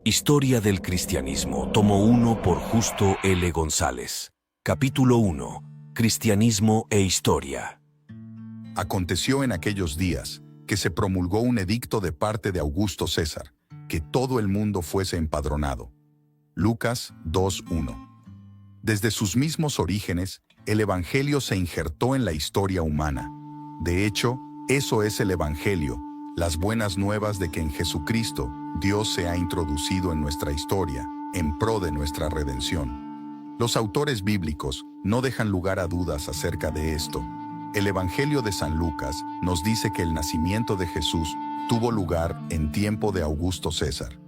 Historia del Cristianismo, tomo 1 por Justo L. González. Capítulo 1. Cristianismo e Historia. Aconteció en aquellos días que se promulgó un edicto de parte de Augusto César, que todo el mundo fuese empadronado. Lucas 2:1. Desde sus mismos orígenes, el Evangelio se injertó en la historia humana. De hecho, eso es el Evangelio, las buenas nuevas de que en Jesucristo Dios se ha introducido en nuestra historia, en pro de nuestra redención. Los autores bíblicos no dejan lugar a dudas acerca de esto. El Evangelio de San Lucas nos dice que el nacimiento de Jesús tuvo lugar en tiempo de Augusto César,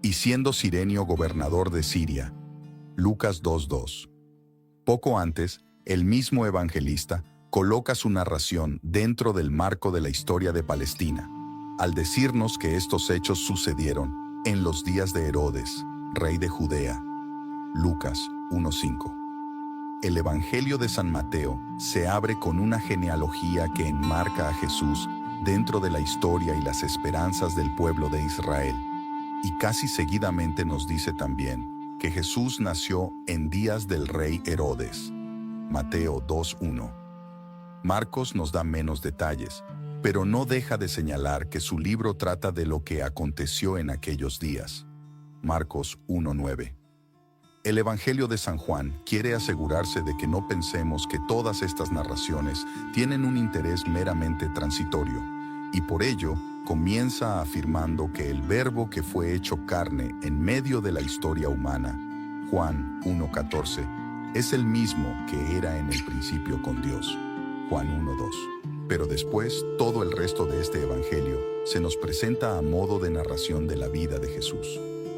y siendo Cirenio gobernador de Siria. Lucas 2:2. Poco antes, el mismo evangelista coloca su narración dentro del marco de la historia de Palestina, al decirnos que estos hechos sucedieron en los días de Herodes, rey de Judea. Lucas 1:5. El Evangelio de San Mateo se abre con una genealogía que enmarca a Jesús dentro de la historia y las esperanzas del pueblo de Israel. Y casi seguidamente nos dice también que Jesús nació en días del rey Herodes. Mateo 2:1. Marcos nos da menos detalles, pero no deja de señalar que su libro trata de lo que aconteció en aquellos días. Marcos 1:9. El Evangelio de San Juan quiere asegurarse de que no pensemos que todas estas narraciones tienen un interés meramente transitorio, y por ello comienza afirmando que el Verbo que fue hecho carne en medio de la historia humana, Juan 1:14, es el mismo que era en el principio con Dios, Juan 1:2. Pero después, todo el resto de este Evangelio se nos presenta a modo de narración de la vida de Jesús.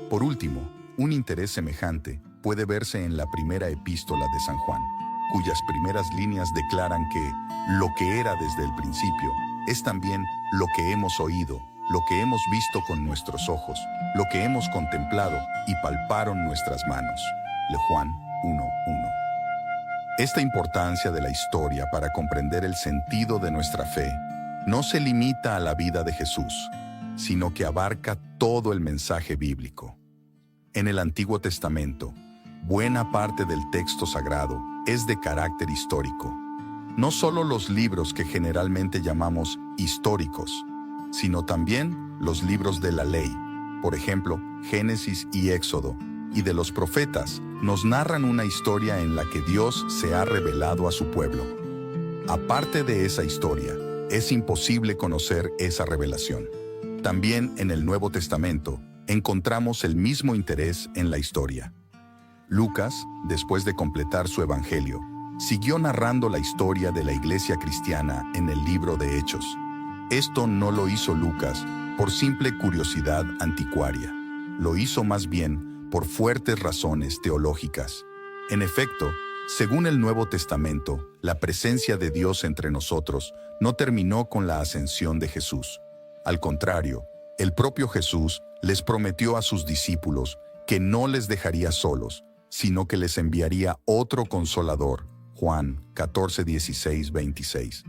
Por último, un interés semejante puede verse en la primera epístola de San Juan, cuyas primeras líneas declaran que lo que era desde el principio es también lo que hemos oído, lo que hemos visto con nuestros ojos, lo que hemos contemplado y palparon nuestras manos. Juan 1:1. Esta importancia de la historia para comprender el sentido de nuestra fe no se limita a la vida de Jesús, sino que abarca todo el mensaje bíblico. En el Antiguo Testamento, buena parte del texto sagrado es de carácter histórico. No solo los libros que generalmente llamamos históricos, sino también los libros de la ley, por ejemplo, Génesis y Éxodo, y de los profetas, nos narran una historia en la que Dios se ha revelado a su pueblo. Aparte de esa historia, es imposible conocer esa revelación. También en el Nuevo Testamento encontramos el mismo interés en la historia. Lucas, después de completar su evangelio, siguió narrando la historia de la iglesia cristiana en el libro de Hechos. Esto no lo hizo Lucas por simple curiosidad anticuaria. Lo hizo más bien por fuertes razones teológicas. En efecto, según el Nuevo Testamento, la presencia de Dios entre nosotros no terminó con la ascensión de Jesús. Al contrario, el propio Jesús les prometió a sus discípulos que no les dejaría solos, sino que les enviaría otro Consolador, Juan 14:16-26.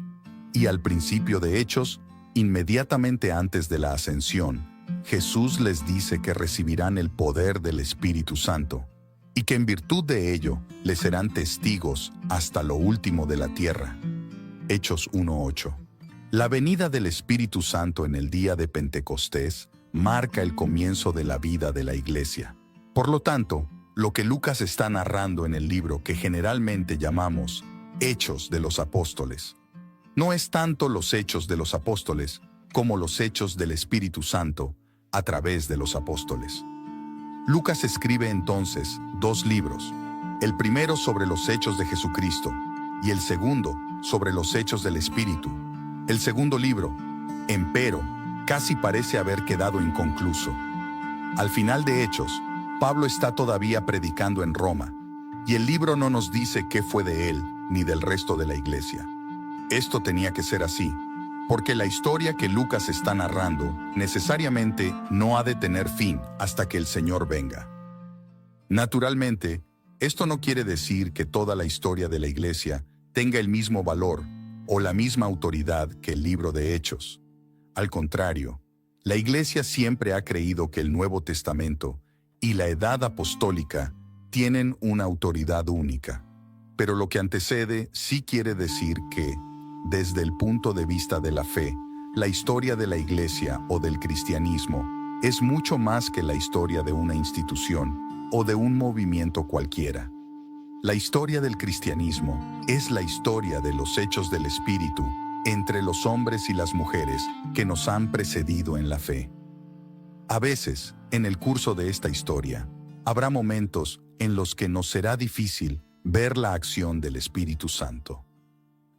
Y al principio de Hechos, inmediatamente antes de la ascensión, Jesús les dice que recibirán el poder del Espíritu Santo y que en virtud de ello les serán testigos hasta lo último de la tierra. Hechos 1:8. La venida del Espíritu Santo en el día de Pentecostés marca el comienzo de la vida de la iglesia. Por lo tanto, lo que Lucas está narrando en el libro que generalmente llamamos Hechos de los Apóstoles, no es tanto los hechos de los apóstoles como los hechos del Espíritu Santo a través de los apóstoles. Lucas escribe entonces 2 libros, el primero sobre los hechos de Jesucristo y el segundo sobre los hechos del Espíritu. El segundo libro, empero, casi parece haber quedado inconcluso. Al final de Hechos, Pablo está todavía predicando en Roma, y el libro no nos dice qué fue de él ni del resto de la iglesia. Esto tenía que ser así, porque la historia que Lucas está narrando necesariamente no ha de tener fin hasta que el Señor venga. Naturalmente, esto no quiere decir que toda la historia de la iglesia tenga el mismo valor o la misma autoridad que el libro de Hechos. Al contrario, la iglesia siempre ha creído que el Nuevo Testamento y la edad apostólica tienen una autoridad única. Pero lo que antecede sí quiere decir que, desde el punto de vista de la fe, la historia de la Iglesia o del cristianismo es mucho más que la historia de una institución o de un movimiento cualquiera. La historia del cristianismo es la historia de los hechos del Espíritu entre los hombres y las mujeres que nos han precedido en la fe. A veces, en el curso de esta historia, habrá momentos en los que nos será difícil ver la acción del Espíritu Santo.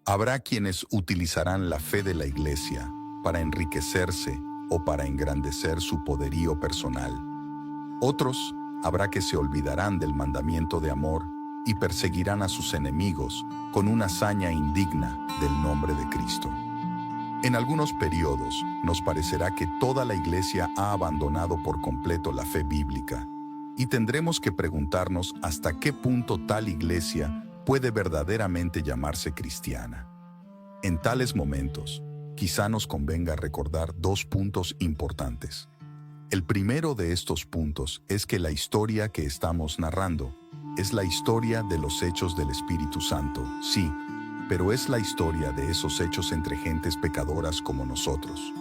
Habrá quienes utilizarán la fe de la Iglesia para enriquecerse o para engrandecer su poderío personal. Otros habrá que se olvidarán del mandamiento de amor y perseguirán a sus enemigos con una hazaña indigna del nombre de Cristo. En algunos periodos nos parecerá que toda la Iglesia ha abandonado por completo la fe bíblica y tendremos que preguntarnos hasta qué punto tal Iglesia puede verdaderamente llamarse cristiana. En tales momentos, quizá nos convenga recordar dos puntos importantes. El primero de estos puntos es que la historia que estamos narrando es la historia de los hechos del Espíritu Santo, sí, pero es la historia de esos hechos entre gentes pecadoras como nosotros.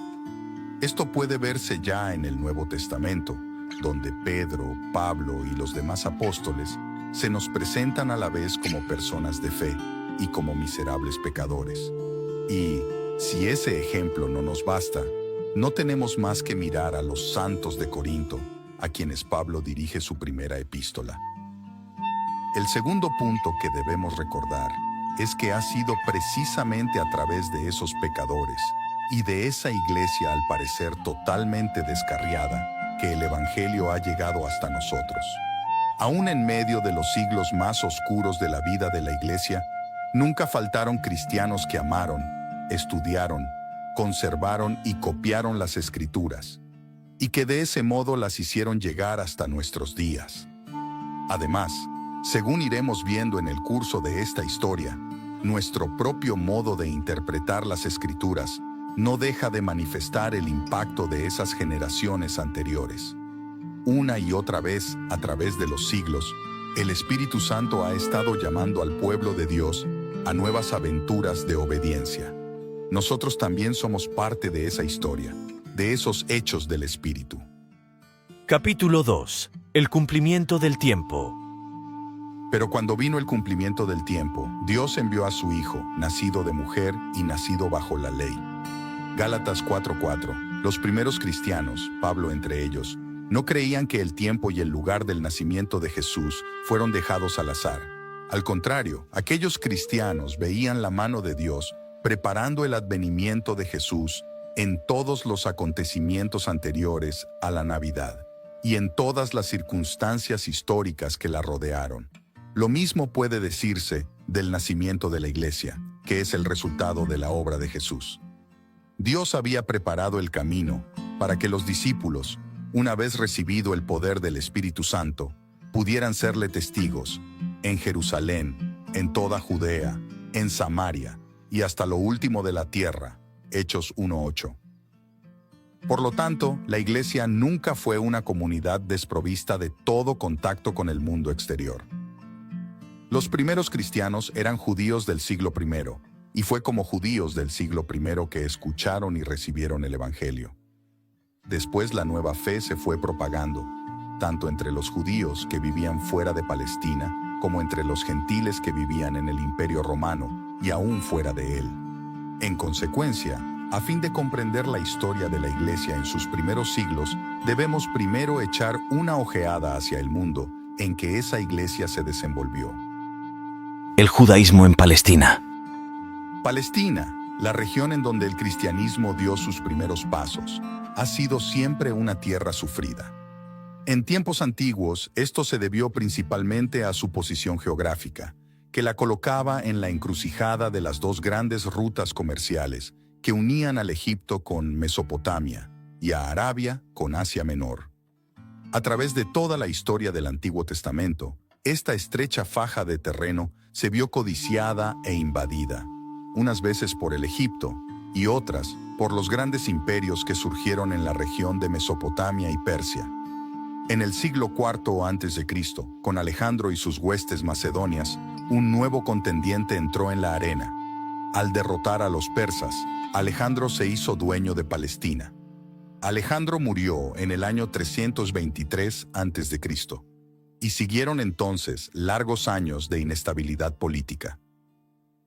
Esto puede verse ya en el Nuevo Testamento, donde Pedro, Pablo y los demás apóstoles se nos presentan a la vez como personas de fe y como miserables pecadores. Y, si ese ejemplo no nos basta, no tenemos más que mirar a los santos de Corinto, a quienes Pablo dirige su primera epístola. El segundo punto que debemos recordar es que ha sido precisamente a través de esos pecadores y de esa iglesia al parecer totalmente descarriada que el Evangelio ha llegado hasta nosotros. Aún en medio de los siglos más oscuros de la vida de la iglesia, nunca faltaron cristianos que amaron, estudiaron, conservaron y copiaron las Escrituras, y que de ese modo las hicieron llegar hasta nuestros días. Además, según iremos viendo en el curso de esta historia, nuestro propio modo de interpretar las Escrituras no deja de manifestar el impacto de esas generaciones anteriores. Una y otra vez, a través de los siglos, el Espíritu Santo ha estado llamando al pueblo de Dios a nuevas aventuras de obediencia. Nosotros también somos parte de esa historia, de esos hechos del Espíritu. Capítulo 2. El cumplimiento del tiempo. Pero cuando vino el cumplimiento del tiempo, Dios envió a su Hijo, nacido de mujer y nacido bajo la ley. Gálatas 4:4. Los primeros cristianos, Pablo entre ellos, no creían que el tiempo y el lugar del nacimiento de Jesús fueron dejados al azar. Al contrario, aquellos cristianos veían la mano de Dios preparando el advenimiento de Jesús en todos los acontecimientos anteriores a la Navidad y en todas las circunstancias históricas que la rodearon. Lo mismo puede decirse del nacimiento de la Iglesia, que es el resultado de la obra de Jesús. Dios había preparado el camino para que los discípulos, una vez recibido el poder del Espíritu Santo, pudieran serle testigos en Jerusalén, en toda Judea, en Samaria y hasta lo último de la tierra. Hechos 1:8. Por lo tanto, la Iglesia nunca fue una comunidad desprovista de todo contacto con el mundo exterior. Los primeros cristianos eran judíos del siglo I, y fue como judíos del siglo I que escucharon y recibieron el Evangelio. Después la nueva fe se fue propagando, tanto entre los judíos que vivían fuera de Palestina, como entre los gentiles que vivían en el Imperio Romano y aún fuera de él. En consecuencia, a fin de comprender la historia de la Iglesia en sus primeros siglos, debemos primero echar una ojeada hacia el mundo en que esa Iglesia se desenvolvió. El judaísmo en Palestina. Palestina, la región en donde el cristianismo dio sus primeros pasos, ha sido siempre una tierra sufrida. En tiempos antiguos, esto se debió principalmente a su posición geográfica, que la colocaba en la encrucijada de las dos grandes rutas comerciales que unían al Egipto con Mesopotamia y a Arabia con Asia Menor. A través de toda la historia del Antiguo Testamento, esta estrecha faja de terreno se vio codiciada e invadida, unas veces por el Egipto y otras por los grandes imperios que surgieron en la región de Mesopotamia y Persia. En el siglo IV a.C., con Alejandro y sus huestes macedonias, un nuevo contendiente entró en la arena. Al derrotar a los persas, Alejandro se hizo dueño de Palestina. Alejandro murió en el año 323 a.C., y siguieron entonces largos años de inestabilidad política.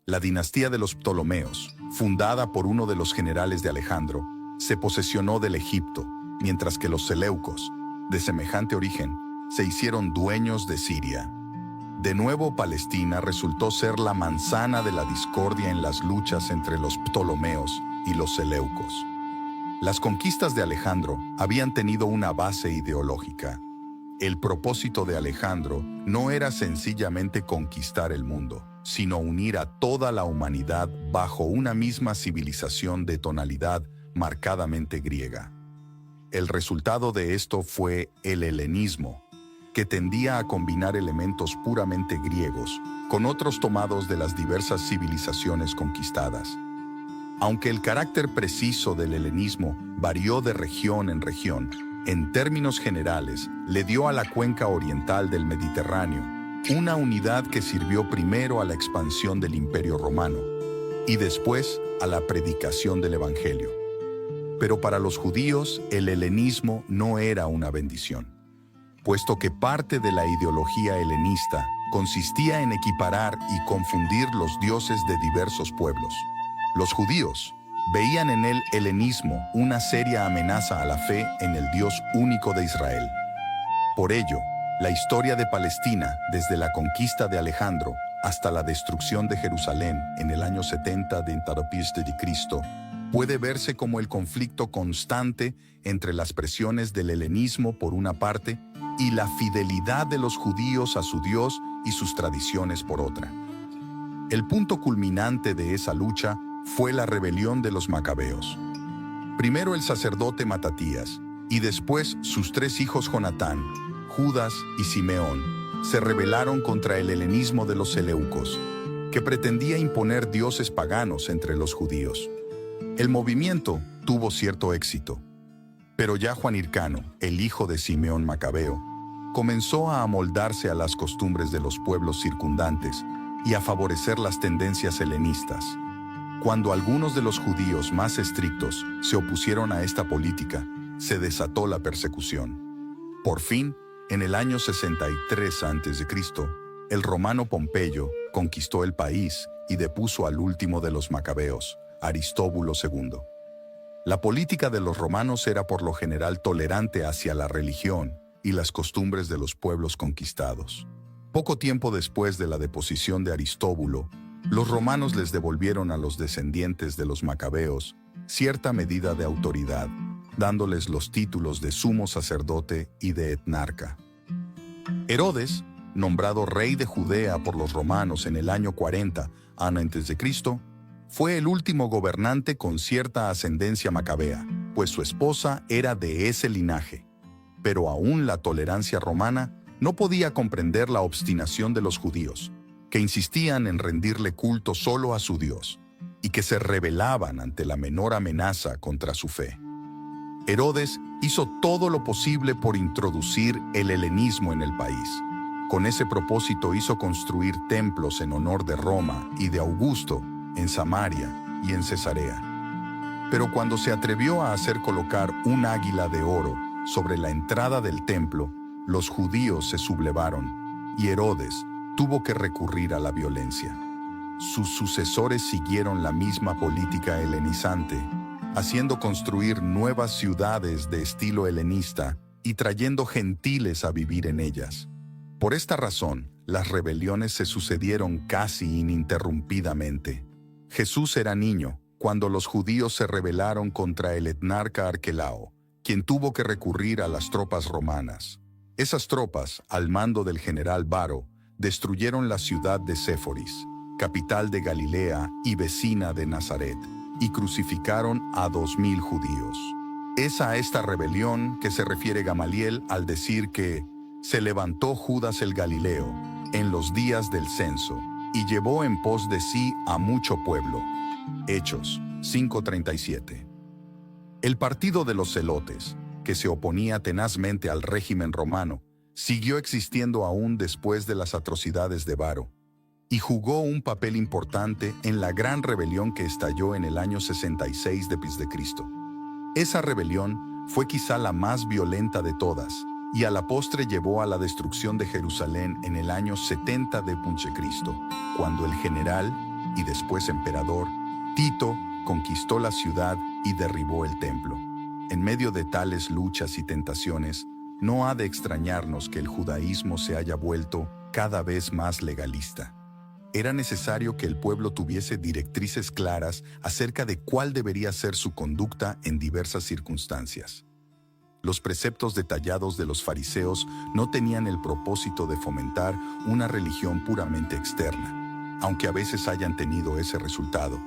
La dinastía de los Ptolomeos, fundada por uno de los generales de Alejandro, se posesionó del Egipto, mientras que los Seleucos, de semejante origen, se hicieron dueños de Siria. De nuevo, Palestina resultó ser la manzana de la discordia en las luchas entre los Ptolomeos y los Seleucos. Las conquistas de Alejandro habían tenido una base ideológica. El propósito de Alejandro no era sencillamente conquistar el mundo, sino unir a toda la humanidad bajo una misma civilización de tonalidad marcadamente griega. El resultado de esto fue el helenismo, que tendía a combinar elementos puramente griegos con otros tomados de las diversas civilizaciones conquistadas. Aunque el carácter preciso del helenismo varió de región en región, en términos generales le dio a la cuenca oriental del Mediterráneo una unidad que sirvió primero a la expansión del Imperio Romano y después a la predicación del Evangelio. Pero para los judíos el helenismo no era una bendición, puesto que parte de la ideología helenista consistía en equiparar y confundir los dioses de diversos pueblos. Los judíos veían en el helenismo una seria amenaza a la fe en el Dios único de Israel. Por ello, la historia de Palestina, desde la conquista de Alejandro hasta la destrucción de Jerusalén en el año 70 de Cristo, puede verse como el conflicto constante entre las presiones del helenismo por una parte y la fidelidad de los judíos a su Dios y sus tradiciones por otra. El punto culminante de esa lucha fue la rebelión de los macabeos. Primero el sacerdote Matatías y después sus tres hijos Jonatán, Judas y Simeón se rebelaron contra el helenismo de los seleucos, que pretendía imponer dioses paganos entre los judíos. El movimiento tuvo cierto éxito, pero ya Juan Hircano, el hijo de Simeón Macabeo, comenzó a amoldarse a las costumbres de los pueblos circundantes y a favorecer las tendencias helenistas. Cuando algunos de los judíos más estrictos se opusieron a esta política, se desató la persecución. Por fin, en el año 63 a.C., el romano Pompeyo conquistó el país y depuso al último de los macabeos, Aristóbulo II. La política de los romanos era por lo general tolerante hacia la religión y las costumbres de los pueblos conquistados. Poco tiempo después de la deposición de Aristóbulo, los romanos les devolvieron a los descendientes de los macabeos cierta medida de autoridad, dándoles los títulos de sumo sacerdote y de etnarca. Herodes, nombrado rey de Judea por los romanos en el año 40 a.C., fue el último gobernante con cierta ascendencia macabea, pues su esposa era de ese linaje. Pero aún la tolerancia romana no podía comprender la obstinación de los judíos, que insistían en rendirle culto solo a su Dios, y que se rebelaban ante la menor amenaza contra su fe. Herodes hizo todo lo posible por introducir el helenismo en el país. Con ese propósito hizo construir templos en honor de Roma y de Augusto, en Samaria y en Cesarea. Pero cuando se atrevió a hacer colocar un águila de oro sobre la entrada del templo, los judíos se sublevaron y Herodes tuvo que recurrir a la violencia. Sus sucesores siguieron la misma política helenizante, haciendo construir nuevas ciudades de estilo helenista y trayendo gentiles a vivir en ellas. Por esta razón, las rebeliones se sucedieron casi ininterrumpidamente. Jesús era niño cuando los judíos se rebelaron contra el etnarca Arquelao, quien tuvo que recurrir a las tropas romanas. Esas tropas, al mando del general Varo, destruyeron la ciudad de Séforis, capital de Galilea y vecina de Nazaret, y crucificaron a 2000 judíos. Es a esta rebelión que se refiere Gamaliel al decir que se levantó Judas el Galileo en los días del censo y llevó en pos de sí a mucho pueblo. Hechos 5:37. El partido de los celotes, que se oponía tenazmente al régimen romano, siguió existiendo aún después de las atrocidades de Varo, y jugó un papel importante en la gran rebelión que estalló en el año 66 d.C. Esa rebelión fue quizá la más violenta de todas, y a la postre llevó a la destrucción de Jerusalén en el año 70 d.C., cuando el general, y después emperador, Tito, conquistó la ciudad y derribó el templo. En medio de tales luchas y tentaciones, no ha de extrañarnos que el judaísmo se haya vuelto cada vez más legalista. Era necesario que el pueblo tuviese directrices claras acerca de cuál debería ser su conducta en diversas circunstancias. Los preceptos detallados de los fariseos no tenían el propósito de fomentar una religión puramente externa, aunque a veces hayan tenido ese resultado,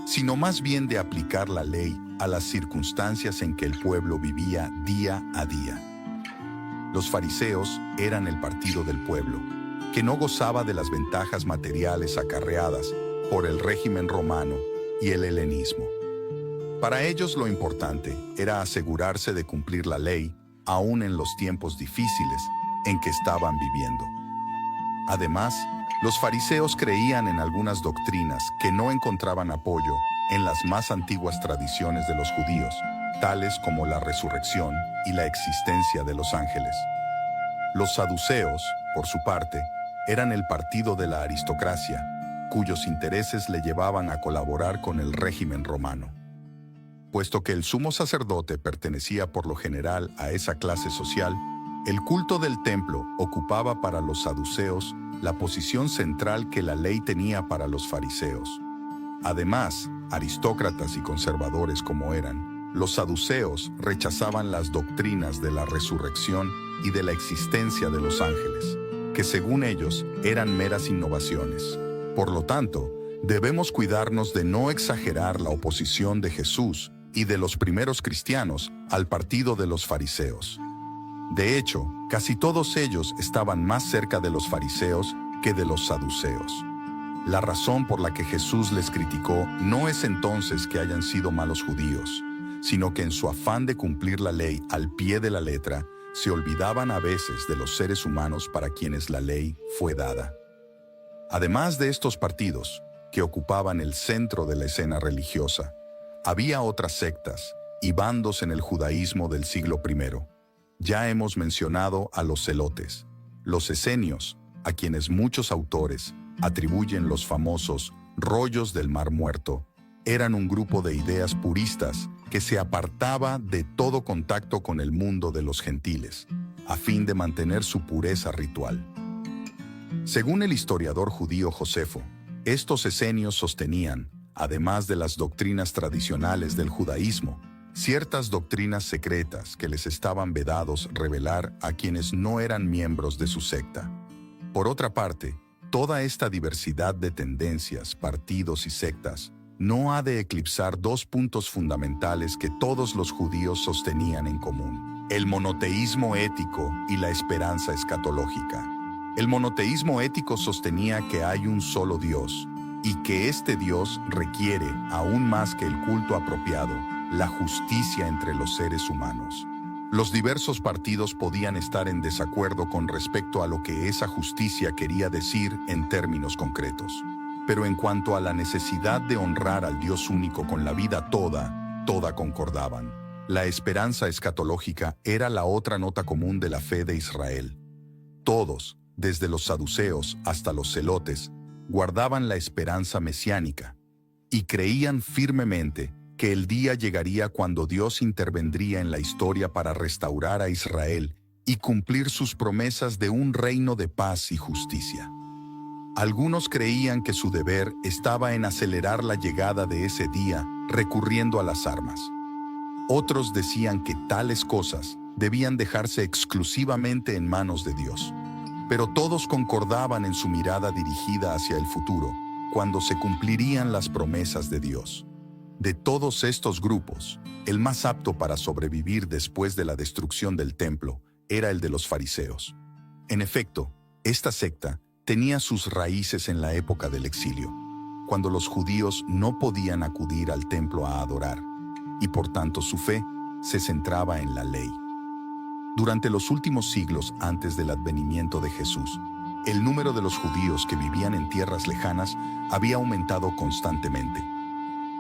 sino más bien de aplicar la ley a las circunstancias en que el pueblo vivía día a día. Los fariseos eran el partido del pueblo, que no gozaba de las ventajas materiales acarreadas por el régimen romano y el helenismo. Para ellos lo importante era asegurarse de cumplir la ley, aún en los tiempos difíciles en que estaban viviendo. Además, los fariseos creían en algunas doctrinas que no encontraban apoyo en las más antiguas tradiciones de los judíos, tales como la resurrección y la existencia de los ángeles. Los saduceos, por su parte, eran el partido de la aristocracia, cuyos intereses le llevaban a colaborar con el régimen romano. Puesto que el sumo sacerdote pertenecía por lo general a esa clase social, el culto del templo ocupaba para los saduceos la posición central que la ley tenía para los fariseos. Además, aristócratas y conservadores como eran, los saduceos rechazaban las doctrinas de la resurrección y de la existencia de los ángeles, que según ellos eran meras innovaciones. Por lo tanto, debemos cuidarnos de no exagerar la oposición de Jesús y de los primeros cristianos al partido de los fariseos. De hecho, casi todos ellos estaban más cerca de los fariseos que de los saduceos. La razón por la que Jesús les criticó no es entonces que hayan sido malos judíos, sino que en su afán de cumplir la ley al pie de la letra, se olvidaban a veces de los seres humanos para quienes la ley fue dada. Además de estos partidos, que ocupaban el centro de la escena religiosa, había otras sectas y bandos en el judaísmo del siglo I. Ya hemos mencionado a los celotes, los esenios, a quienes muchos autores atribuyen los famosos rollos del Mar Muerto. Eran un grupo de ideas puristas que se apartaba de todo contacto con el mundo de los gentiles, a fin de mantener su pureza ritual. Según el historiador judío Josefo, estos esenios sostenían, además de las doctrinas tradicionales del judaísmo, ciertas doctrinas secretas que les estaban vedados revelar a quienes no eran miembros de su secta. Por otra parte, toda esta diversidad de tendencias, partidos y sectas no ha de eclipsar dos puntos fundamentales que todos los judíos sostenían en común: el monoteísmo ético y la esperanza escatológica. El monoteísmo ético sostenía que hay un solo Dios y que este Dios requiere, aún más que el culto apropiado, la justicia entre los seres humanos. Los diversos partidos podían estar en desacuerdo con respecto a lo que esa justicia quería decir en términos concretos. Pero en cuanto a la necesidad de honrar al Dios único con la vida toda concordaban. La esperanza escatológica era la otra nota común de la fe de Israel. Todos, desde los saduceos hasta los celotes, guardaban la esperanza mesiánica y creían firmemente que el día llegaría cuando Dios intervendría en la historia para restaurar a Israel y cumplir sus promesas de un reino de paz y justicia. Algunos creían que su deber estaba en acelerar la llegada de ese día recurriendo a las armas. Otros decían que tales cosas debían dejarse exclusivamente en manos de Dios. Pero todos concordaban en su mirada dirigida hacia el futuro, cuando se cumplirían las promesas de Dios. De todos estos grupos, el más apto para sobrevivir después de la destrucción del templo era el de los fariseos. En efecto, esta secta tenía sus raíces en la época del exilio, cuando los judíos no podían acudir al templo a adorar, y por tanto su fe se centraba en la ley. Durante los últimos siglos antes del advenimiento de Jesús, el número de los judíos que vivían en tierras lejanas había aumentado constantemente.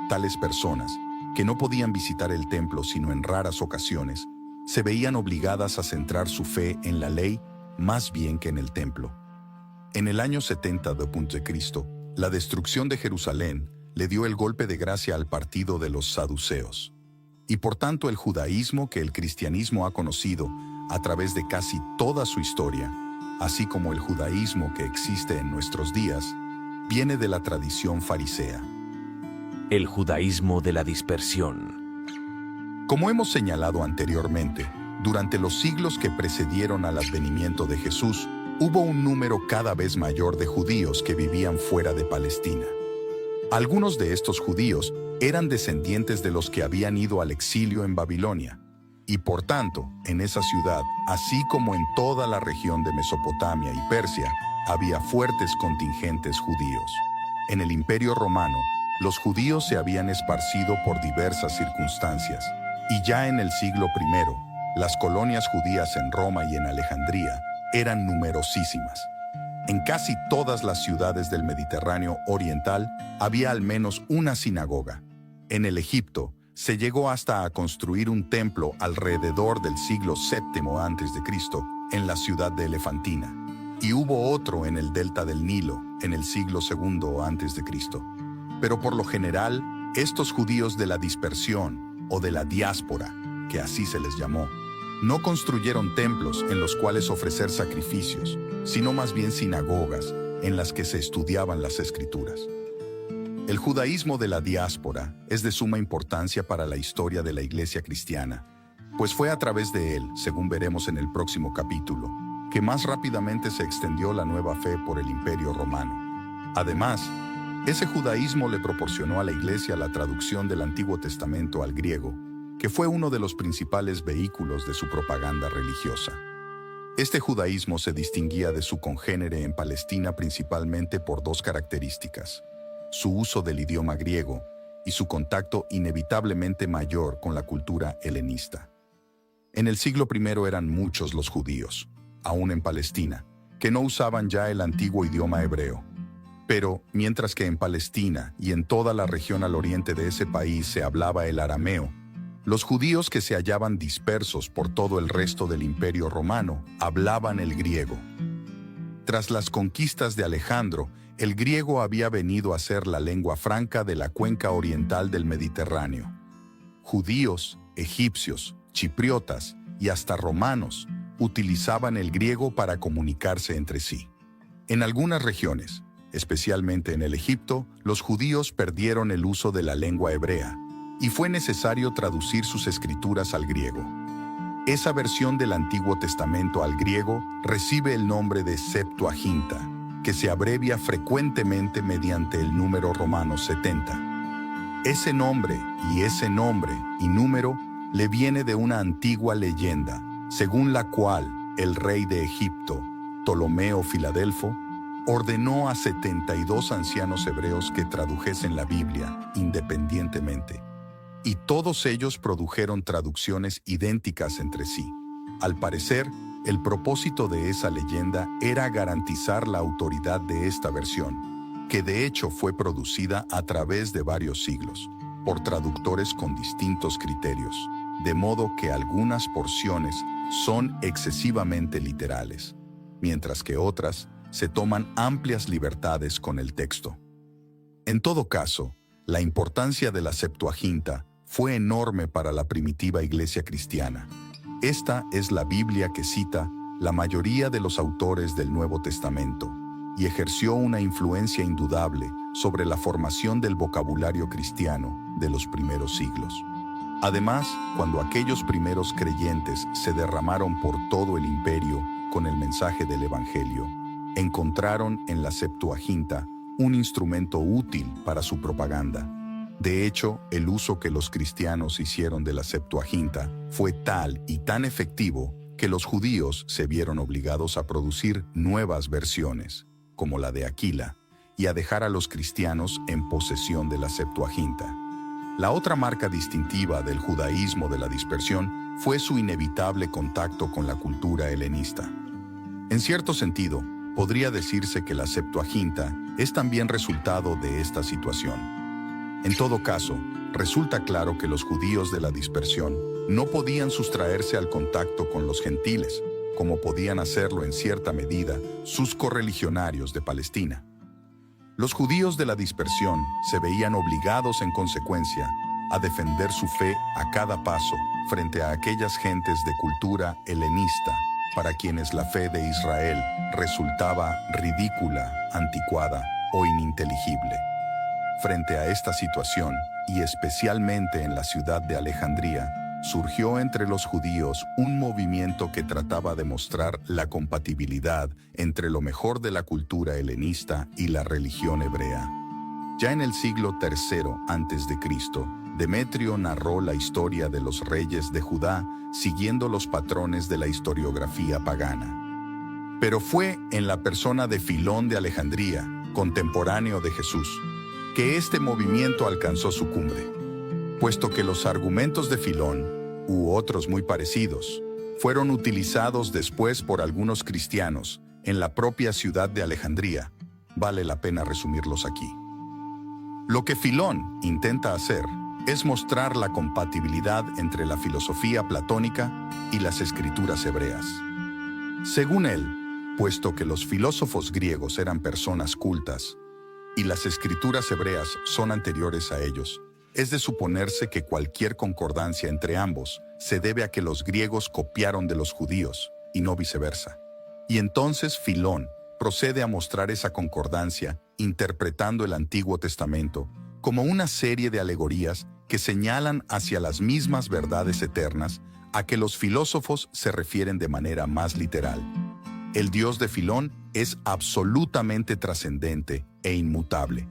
Tales personas, que no podían visitar el templo sino en raras ocasiones, se veían obligadas a centrar su fe en la ley más bien que en el templo. En el año 70 de Cristo, la destrucción de Jerusalén le dio el golpe de gracia al partido de los saduceos. Y por tanto el judaísmo que el cristianismo ha conocido a través de casi toda su historia, así como el judaísmo que existe en nuestros días, viene de la tradición farisea. El judaísmo de la dispersión. Como hemos señalado anteriormente, durante los siglos que precedieron al advenimiento de Jesús, hubo un número cada vez mayor de judíos que vivían fuera de Palestina. Algunos de estos judíos eran descendientes de los que habían ido al exilio en Babilonia, y por tanto, en esa ciudad, así como en toda la región de Mesopotamia y Persia, había fuertes contingentes judíos. En el Imperio Romano, los judíos se habían esparcido por diversas circunstancias, y ya en el siglo I, las colonias judías en Roma y en Alejandría eran numerosísimas. En casi todas las ciudades del Mediterráneo oriental había al menos una sinagoga. En el Egipto se llegó hasta a construir un templo alrededor del siglo VII a.C. en la ciudad de Elefantina, y hubo otro en el delta del Nilo en el siglo II a.C. Pero por lo general, estos judíos de la dispersión o de la diáspora, que así se les llamó, no construyeron templos en los cuales ofrecer sacrificios, sino más bien sinagogas en las que se estudiaban las Escrituras. El judaísmo de la diáspora es de suma importancia para la historia de la Iglesia cristiana, pues fue a través de él, según veremos en el próximo capítulo, que más rápidamente se extendió la nueva fe por el Imperio Romano. Además, ese judaísmo le proporcionó a la Iglesia la traducción del Antiguo Testamento al griego, que fue uno de los principales vehículos de su propaganda religiosa. Este judaísmo se distinguía de su congénere en Palestina principalmente por dos características: su uso del idioma griego y su contacto inevitablemente mayor con la cultura helenista. En el siglo I eran muchos los judíos, aún en Palestina, que no usaban ya el antiguo idioma hebreo. Pero, mientras que en Palestina y en toda la región al oriente de ese país se hablaba el arameo, los judíos que se hallaban dispersos por todo el resto del Imperio Romano hablaban el griego. Tras las conquistas de Alejandro, el griego había venido a ser la lengua franca de la cuenca oriental del Mediterráneo. Judíos, egipcios, chipriotas y hasta romanos utilizaban el griego para comunicarse entre sí. En algunas regiones, especialmente en el Egipto, los judíos perdieron el uso de la lengua hebrea, y fue necesario traducir sus escrituras al griego. Esa versión del Antiguo Testamento al griego recibe el nombre de Septuaginta, que se abrevia frecuentemente mediante el número romano 70. Ese nombre y número le viene de una antigua leyenda, según la cual el rey de Egipto, Ptolomeo Filadelfo, ordenó a 72 ancianos hebreos que tradujesen la Biblia independientemente, y todos ellos produjeron traducciones idénticas entre sí. Al parecer, el propósito de esa leyenda era garantizar la autoridad de esta versión, que de hecho fue producida a través de varios siglos, por traductores con distintos criterios, de modo que algunas porciones son excesivamente literales, mientras que otras se toman amplias libertades con el texto. En todo caso, la importancia de la Septuaginta fue enorme para la primitiva iglesia cristiana. Esta es la Biblia que cita la mayoría de los autores del Nuevo Testamento y ejerció una influencia indudable sobre la formación del vocabulario cristiano de los primeros siglos. Además, cuando aquellos primeros creyentes se derramaron por todo el imperio con el mensaje del Evangelio, encontraron en la Septuaginta un instrumento útil para su propaganda. De hecho, el uso que los cristianos hicieron de la Septuaginta fue tal y tan efectivo que los judíos se vieron obligados a producir nuevas versiones, como la de Aquila, y a dejar a los cristianos en posesión de la Septuaginta. La otra marca distintiva del judaísmo de la dispersión fue su inevitable contacto con la cultura helenista. En cierto sentido, podría decirse que la Septuaginta es también resultado de esta situación. En todo caso, resulta claro que los judíos de la dispersión no podían sustraerse al contacto con los gentiles, como podían hacerlo en cierta medida sus correligionarios de Palestina. Los judíos de la dispersión se veían obligados en consecuencia a defender su fe a cada paso frente a aquellas gentes de cultura helenista, para quienes la fe de Israel resultaba ridícula, anticuada o ininteligible. Frente a esta situación, y especialmente en la ciudad de Alejandría, surgió entre los judíos un movimiento que trataba de mostrar la compatibilidad entre lo mejor de la cultura helenista y la religión hebrea. Ya en el siglo III a.C., Demetrio narró la historia de los reyes de Judá siguiendo los patrones de la historiografía pagana. Pero fue en la persona de Filón de Alejandría, contemporáneo de Jesús, que este movimiento alcanzó su cumbre, puesto que los argumentos de Filón, u otros muy parecidos, fueron utilizados después por algunos cristianos en la propia ciudad de Alejandría. Vale la pena resumirlos aquí. Lo que Filón intenta hacer es mostrar la compatibilidad entre la filosofía platónica y las escrituras hebreas. Según él, puesto que los filósofos griegos eran personas cultas y las escrituras hebreas son anteriores a ellos, es de suponerse que cualquier concordancia entre ambos se debe a que los griegos copiaron de los judíos y no viceversa. Y entonces Filón procede a mostrar esa concordancia interpretando el Antiguo Testamento como una serie de alegorías que señalan hacia las mismas verdades eternas a que los filósofos se refieren de manera más literal. El Dios de Filón es absolutamente trascendente e inmutable,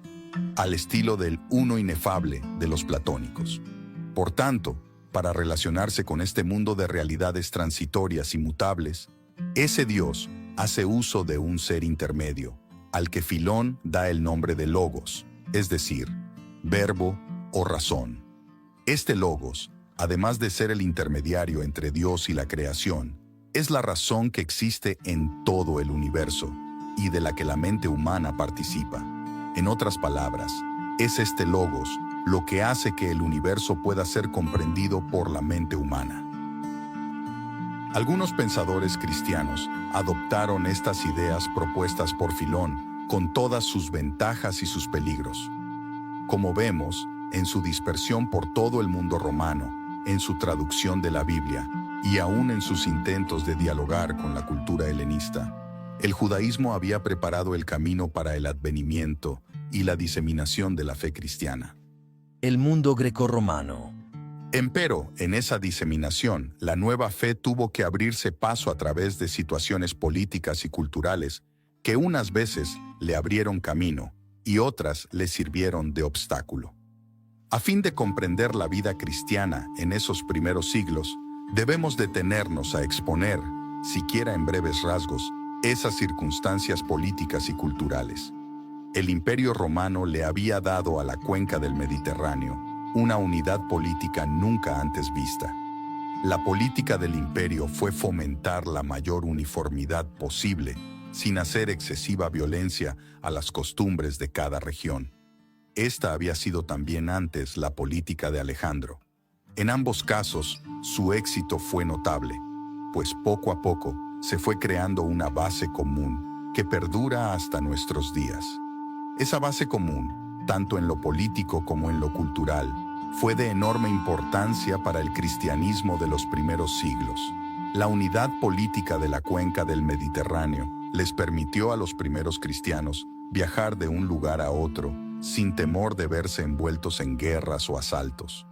al estilo del uno inefable de los platónicos. Por tanto, para relacionarse con este mundo de realidades transitorias y mutables, ese Dios hace uso de un ser intermedio, al que Filón da el nombre de Logos, es decir, verbo o razón. Este Logos, además de ser el intermediario entre Dios y la creación, es la razón que existe en todo el universo y de la que la mente humana participa. En otras palabras, es este Logos lo que hace que el universo pueda ser comprendido por la mente humana. Algunos pensadores cristianos adoptaron estas ideas propuestas por Filón con todas sus ventajas y sus peligros. Como vemos, en su dispersión por todo el mundo romano, en su traducción de la Biblia y aún en sus intentos de dialogar con la cultura helenista, el judaísmo había preparado el camino para el advenimiento y la diseminación de la fe cristiana. El mundo grecorromano. Empero, en esa diseminación, la nueva fe tuvo que abrirse paso a través de situaciones políticas y culturales que unas veces le abrieron camino y otras le sirvieron de obstáculo. A fin de comprender la vida cristiana en esos primeros siglos, debemos detenernos a exponer, siquiera en breves rasgos, esas circunstancias políticas y culturales. El Imperio Romano le había dado a la cuenca del Mediterráneo una unidad política nunca antes vista. La política del imperio fue fomentar la mayor uniformidad posible, sin hacer excesiva violencia a las costumbres de cada región. Esta había sido también antes la política de Alejandro. En ambos casos, su éxito fue notable, pues poco a poco se fue creando una base común que perdura hasta nuestros días. Esa base común, tanto en lo político como en lo cultural, fue de enorme importancia para el cristianismo de los primeros siglos. La unidad política de la cuenca del Mediterráneo les permitió a los primeros cristianos viajar de un lugar a otro sin temor de verse envueltos en guerras o asaltos.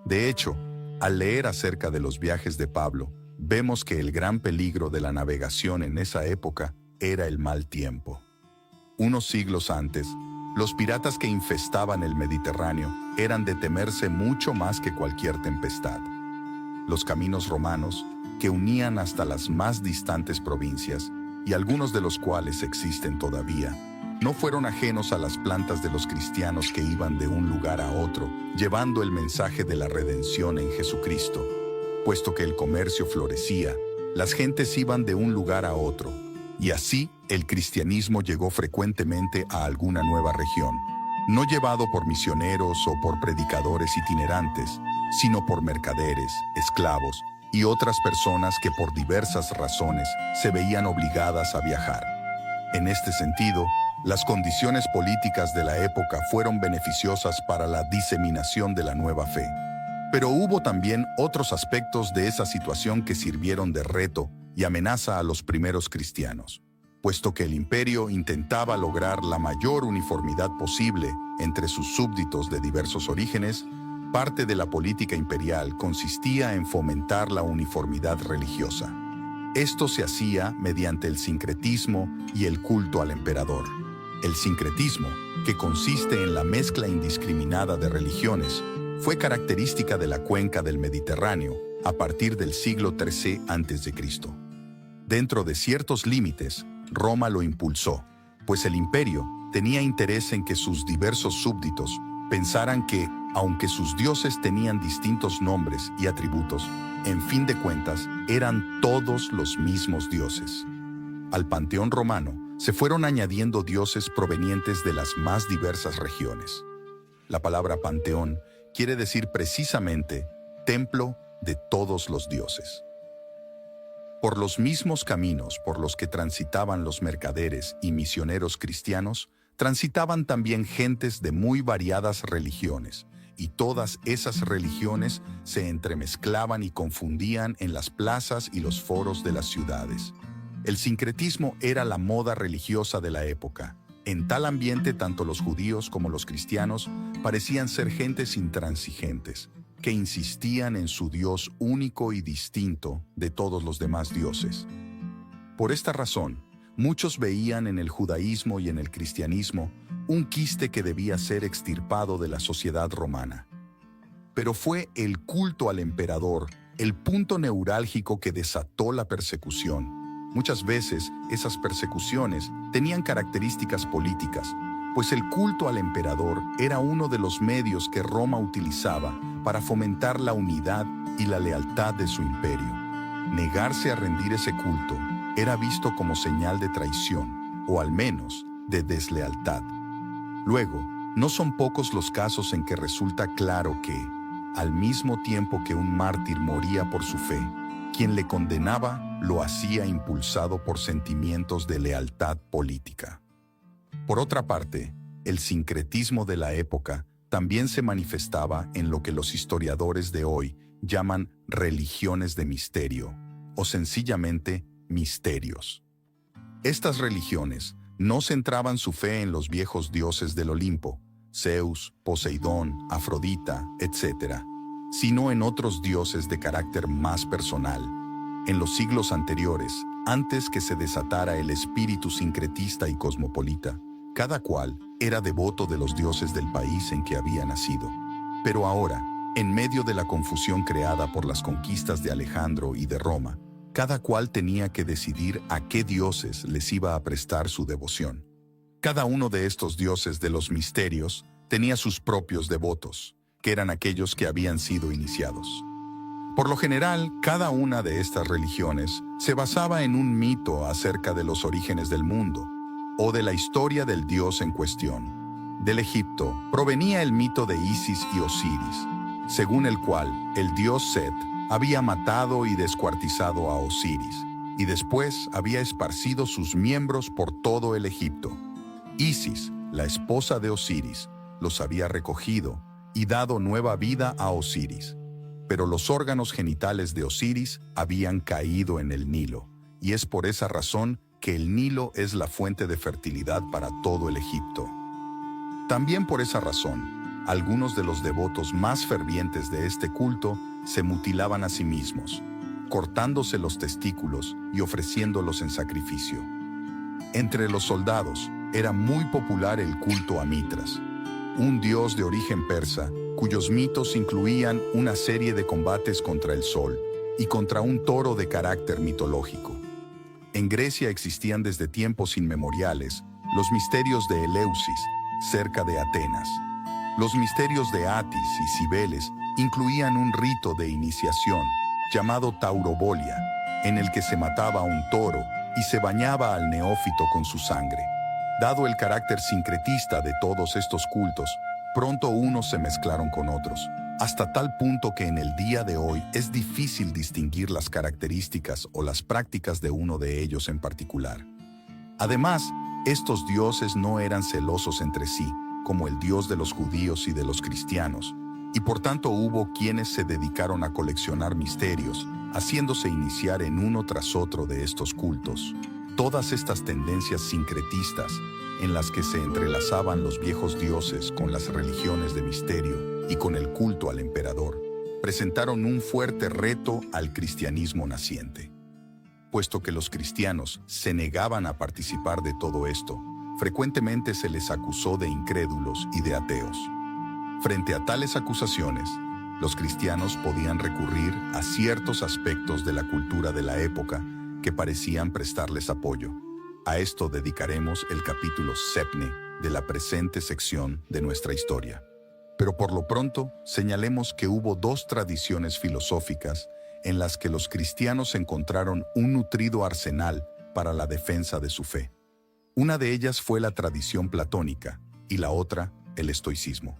De hecho, al leer acerca de los viajes de Pablo, vemos que el gran peligro de la navegación en esa época era el mal tiempo. Unos siglos antes, los piratas que infestaban el Mediterráneo eran de temerse mucho más que cualquier tempestad. Los caminos romanos, que unían hasta las más distantes provincias, y algunos de los cuales existen todavía, no fueron ajenos a las plantas de los cristianos que iban de un lugar a otro, llevando el mensaje de la redención en Jesucristo. puesto que el comercio florecía, las gentes iban de un lugar a otro, y así el cristianismo llegó frecuentemente a alguna nueva región, no llevado por misioneros o por predicadores itinerantes, sino por mercaderes, esclavos y otras personas que por diversas razones se veían obligadas a viajar. En este sentido, las condiciones políticas de la época fueron beneficiosas para la diseminación de la nueva fe. Pero hubo también otros aspectos de esa situación que sirvieron de reto y amenaza a los primeros cristianos, puesto que el imperio intentaba lograr la mayor uniformidad posible entre sus súbditos de diversos orígenes. Parte de la política imperial consistía en fomentar la uniformidad religiosa. Esto se hacía mediante el sincretismo y el culto al emperador. El sincretismo, que consiste en la mezcla indiscriminada de religiones, fue característica de la cuenca del Mediterráneo a partir del siglo III a.C. Dentro de ciertos límites, Roma lo impulsó, pues el imperio tenía interés en que sus diversos súbditos pensaran que, aunque sus dioses tenían distintos nombres y atributos, en fin de cuentas, eran todos los mismos dioses. Al panteón romano se fueron añadiendo dioses provenientes de las más diversas regiones. La palabra panteón quiere decir precisamente templo de todos los dioses. Por los mismos caminos por los que transitaban los mercaderes y misioneros cristianos, transitaban también gentes de muy variadas religiones, y todas esas religiones se entremezclaban y confundían en las plazas y los foros de las ciudades. El sincretismo era la moda religiosa de la época. En tal ambiente, tanto los judíos como los cristianos parecían ser gentes intransigentes, que insistían en su Dios único y distinto de todos los demás dioses. Por esta razón, muchos veían en el judaísmo y en el cristianismo un quiste que debía ser extirpado de la sociedad romana. Pero fue el culto al emperador el punto neurálgico que desató la persecución. Muchas veces esas persecuciones tenían características políticas, pues el culto al emperador era uno de los medios que Roma utilizaba para fomentar la unidad y la lealtad de su imperio. Negarse a rendir ese culto era visto como señal de traición, o al menos de deslealtad. Luego, no son pocos los casos en que resulta claro que, al mismo tiempo que un mártir moría por su fe, quien le condenaba lo hacía impulsado por sentimientos de lealtad política. Por otra parte, el sincretismo de la época también se manifestaba en lo que los historiadores de hoy llaman religiones de misterio, o sencillamente misterios. Estas religiones no centraban su fe en los viejos dioses del Olimpo, Zeus, Poseidón, Afrodita, etc., sino en otros dioses de carácter más personal. En los siglos anteriores, antes que se desatara el espíritu sincretista y cosmopolita, cada cual era devoto de los dioses del país en que había nacido. Pero ahora, en medio de la confusión creada por las conquistas de Alejandro y de Roma, cada cual tenía que decidir a qué dioses les iba a prestar su devoción. Cada uno de estos dioses de los misterios tenía sus propios devotos, que eran aquellos que habían sido iniciados. Por lo general, cada una de estas religiones se basaba en un mito acerca de los orígenes del mundo, o de la historia del dios en cuestión. Del Egipto provenía el mito de Isis y Osiris, según el cual el dios Set había matado y descuartizado a Osiris, y después había esparcido sus miembros por todo el Egipto. Isis, la esposa de Osiris, los había recogido y dado nueva vida a Osiris. Pero los órganos genitales de Osiris habían caído en el Nilo, y es por esa razón que el Nilo es la fuente de fertilidad para todo el Egipto. También por esa razón, algunos de los devotos más fervientes de este culto se mutilaban a sí mismos, cortándose los testículos y ofreciéndolos en sacrificio. Entre los soldados era muy popular el culto a Mitras, un dios de origen persa, cuyos mitos incluían una serie de combates contra el sol y contra un toro de carácter mitológico. En Grecia existían desde tiempos inmemoriales los misterios de Eleusis, cerca de Atenas. Los misterios de Atis y Cibeles incluían un rito de iniciación, llamado taurobolia, en el que se mataba a un toro y se bañaba al neófito con su sangre. Dado el carácter sincretista de todos estos cultos, pronto unos se mezclaron con otros, hasta tal punto que en el día de hoy es difícil distinguir las características o las prácticas de uno de ellos en particular. Además, estos dioses no eran celosos entre sí, como el Dios de los judíos y de los cristianos, y por tanto hubo quienes se dedicaron a coleccionar misterios, haciéndose iniciar en uno tras otro de estos cultos. Todas estas tendencias sincretistas, en las que se entrelazaban los viejos dioses con las religiones de misterio y con el culto al emperador, presentaron un fuerte reto al cristianismo naciente. Puesto que los cristianos se negaban a participar de todo esto, frecuentemente se les acusó de incrédulos y de ateos. Frente a tales acusaciones, los cristianos podían recurrir a ciertos aspectos de la cultura de la época que parecían prestarles apoyo. A esto dedicaremos el capítulo 7 de la presente sección de nuestra historia. Pero por lo pronto, señalemos que hubo dos tradiciones filosóficas en las que los cristianos encontraron un nutrido arsenal para la defensa de su fe. Una de ellas fue la tradición platónica y la otra, el estoicismo.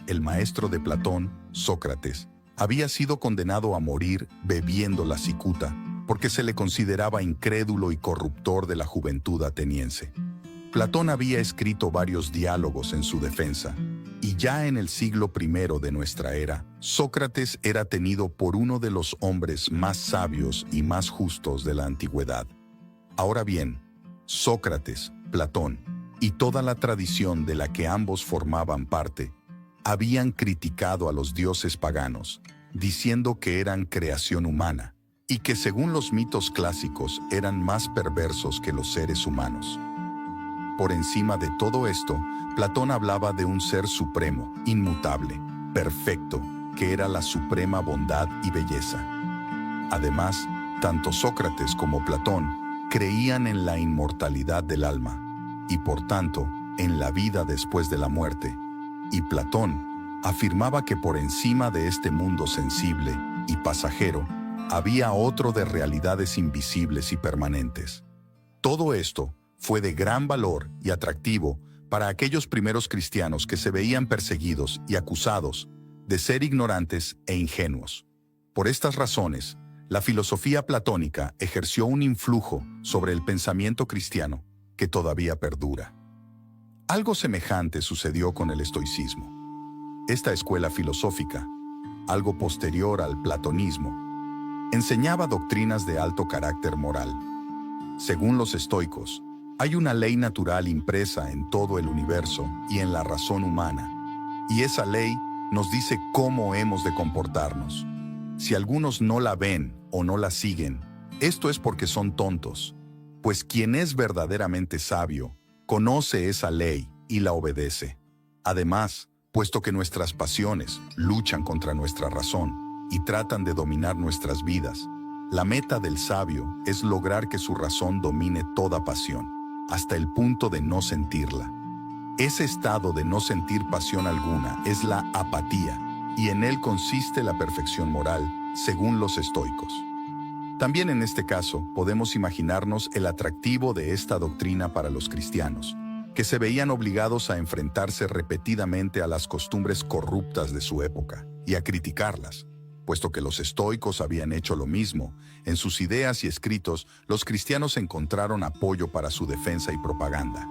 El maestro de Platón, Sócrates, había sido condenado a morir bebiendo la cicuta porque se le consideraba incrédulo y corruptor de la juventud ateniense. Platón había escrito varios diálogos en su defensa, y ya en el siglo I de nuestra era, Sócrates era tenido por uno de los hombres más sabios y más justos de la antigüedad. Ahora bien, Sócrates, Platón y toda la tradición de la que ambos formaban parte, habían criticado a los dioses paganos, diciendo que eran creación humana, y que según los mitos clásicos eran más perversos que los seres humanos. Por encima de todo esto, Platón hablaba de un ser supremo, inmutable, perfecto, que era la suprema bondad y belleza. Además, tanto Sócrates como Platón creían en la inmortalidad del alma, y por tanto, en la vida después de la muerte. Y Platón afirmaba que por encima de este mundo sensible y pasajero, había otro de realidades invisibles y permanentes. Todo esto fue de gran valor y atractivo para aquellos primeros cristianos que se veían perseguidos y acusados de ser ignorantes e ingenuos. Por estas razones, la filosofía platónica ejerció un influjo sobre el pensamiento cristiano que todavía perdura. Algo semejante sucedió con el estoicismo. Esta escuela filosófica, algo posterior al platonismo, enseñaba doctrinas de alto carácter moral. Según los estoicos, hay una ley natural impresa en todo el universo y en la razón humana, y esa ley nos dice cómo hemos de comportarnos. Si algunos no la ven o no la siguen, esto es porque son tontos, pues quien es verdaderamente sabio conoce esa ley y la obedece. Además, puesto que nuestras pasiones luchan contra nuestra razón y tratan de dominar nuestras vidas, la meta del sabio es lograr que su razón domine toda pasión, hasta el punto de no sentirla. Ese estado de no sentir pasión alguna es la apatía, y en él consiste la perfección moral, según los estoicos. También en este caso podemos imaginarnos el atractivo de esta doctrina para los cristianos, que se veían obligados a enfrentarse repetidamente a las costumbres corruptas de su época y a criticarlas. Puesto que los estoicos habían hecho lo mismo, en sus ideas y escritos, los cristianos encontraron apoyo para su defensa y propaganda.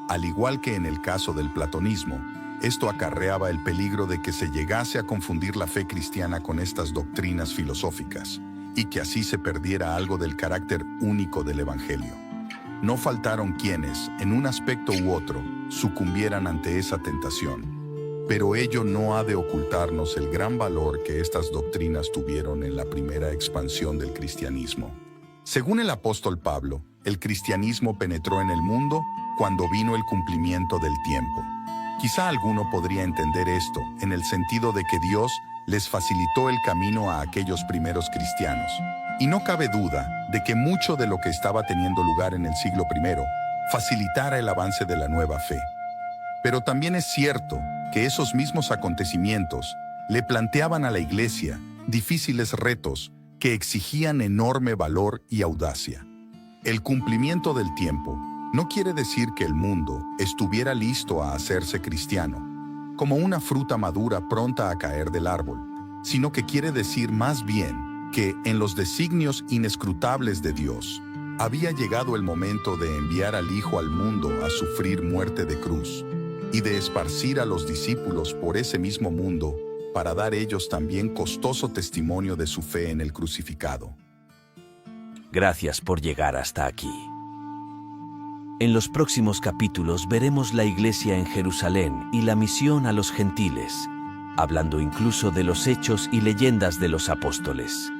Al igual que en el caso del platonismo, esto acarreaba el peligro de que se llegase a confundir la fe cristiana con estas doctrinas filosóficas, y que así se perdiera algo del carácter único del Evangelio. No faltaron quienes, en un aspecto u otro, sucumbieran ante esa tentación. Pero ello no ha de ocultarnos el gran valor que estas doctrinas tuvieron en la primera expansión del cristianismo. Según el apóstol Pablo, el cristianismo penetró en el mundo cuando vino el cumplimiento del tiempo. Quizá alguno podría entender esto en el sentido de que Dios les facilitó el camino a aquellos primeros cristianos. Y no cabe duda de que mucho de lo que estaba teniendo lugar en el siglo I facilitara el avance de la nueva fe. Pero también es cierto que esos mismos acontecimientos le planteaban a la Iglesia difíciles retos que exigían enorme valor y audacia. El cumplimiento del tiempo no quiere decir que el mundo estuviera listo a hacerse cristiano, como una fruta madura pronta a caer del árbol, sino que quiere decir más bien que, en los designios inescrutables de Dios, había llegado el momento de enviar al Hijo al mundo a sufrir muerte de cruz y de esparcir a los discípulos por ese mismo mundo para dar ellos también costoso testimonio de su fe en el crucificado. Gracias por llegar hasta aquí. En los próximos capítulos veremos la iglesia en Jerusalén y la misión a los gentiles, hablando incluso de los hechos y leyendas de los apóstoles.